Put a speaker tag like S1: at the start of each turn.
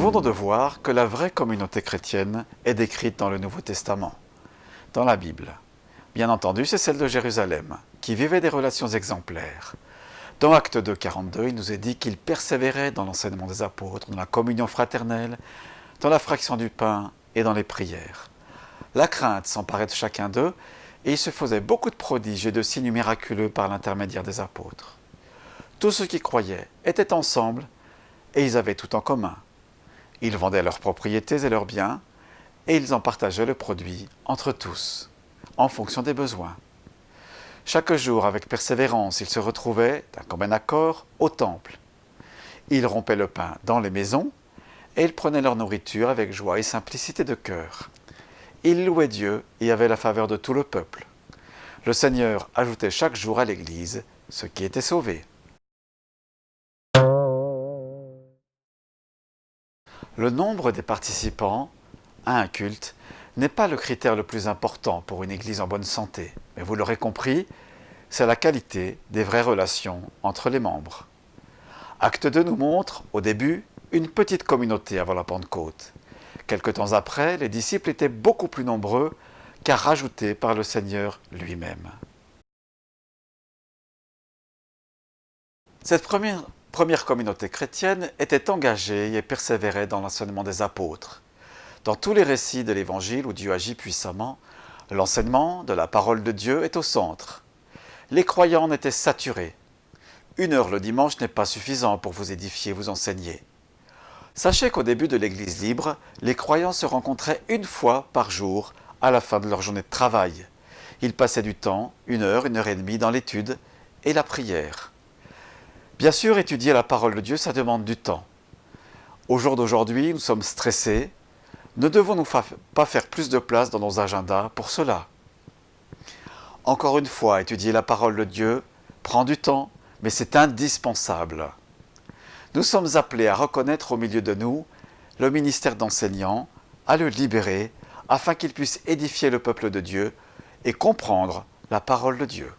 S1: venons de voir que la vraie communauté chrétienne est décrite dans le Nouveau Testament, dans la Bible. Bien entendu, c'est celle de Jérusalem, qui vivait des relations exemplaires. Dans Actes 2, 42, il nous est dit qu'ils persévéraient dans l'enseignement des apôtres, dans la communion fraternelle, dans la fraction du pain et dans les prières. La crainte s'emparait de chacun d'eux, et il se faisait beaucoup de prodiges et de signes miraculeux par l'intermédiaire des apôtres. Tous ceux qui croyaient étaient ensemble, et ils avaient tout en commun. Ils vendaient leurs propriétés et leurs biens, et ils en partageaient le produit entre tous, en fonction des besoins. Chaque jour, avec persévérance, ils se retrouvaient, d'un commun accord, au temple. Ils rompaient le pain dans les maisons, et ils prenaient leur nourriture avec joie et simplicité de cœur. Ils louaient Dieu et avaient la faveur de tout le peuple. Le Seigneur ajoutait chaque jour à l'Église ceux qui étaient sauvés. Le nombre des participants à un culte n'est pas le critère le plus important pour une Église en bonne santé, mais vous l'aurez compris, c'est la qualité des vraies relations entre les membres. Acte 2 nous montre, au début, une petite communauté avant la Pentecôte. Quelque temps après, les disciples étaient beaucoup plus nombreux, car rajoutés par le Seigneur lui-même. Cette première communauté chrétienne était engagée et persévérait dans l'enseignement des apôtres. Dans tous les récits de l'Évangile où Dieu agit puissamment, l'enseignement de la parole de Dieu est au centre. Les croyants en étaient saturés. 1 heure le dimanche n'est pas suffisant pour vous édifier, vous enseigner. Sachez qu'au début de l'Église libre, les croyants se rencontraient 1 fois par jour à la fin de leur journée de travail. Ils passaient du temps, 1 heure et demie, dans l'étude et la prière. Bien sûr, étudier la parole de Dieu, ça demande du temps. Au jour d'aujourd'hui, nous sommes stressés. Ne devons-nous pas faire plus de place dans nos agendas pour cela? Encore une fois, étudier la parole de Dieu prend du temps, mais c'est indispensable. Nous sommes appelés à reconnaître au milieu de nous le ministère d'enseignant, à le libérer, afin qu'il puisse édifier le peuple de Dieu et comprendre la parole de Dieu.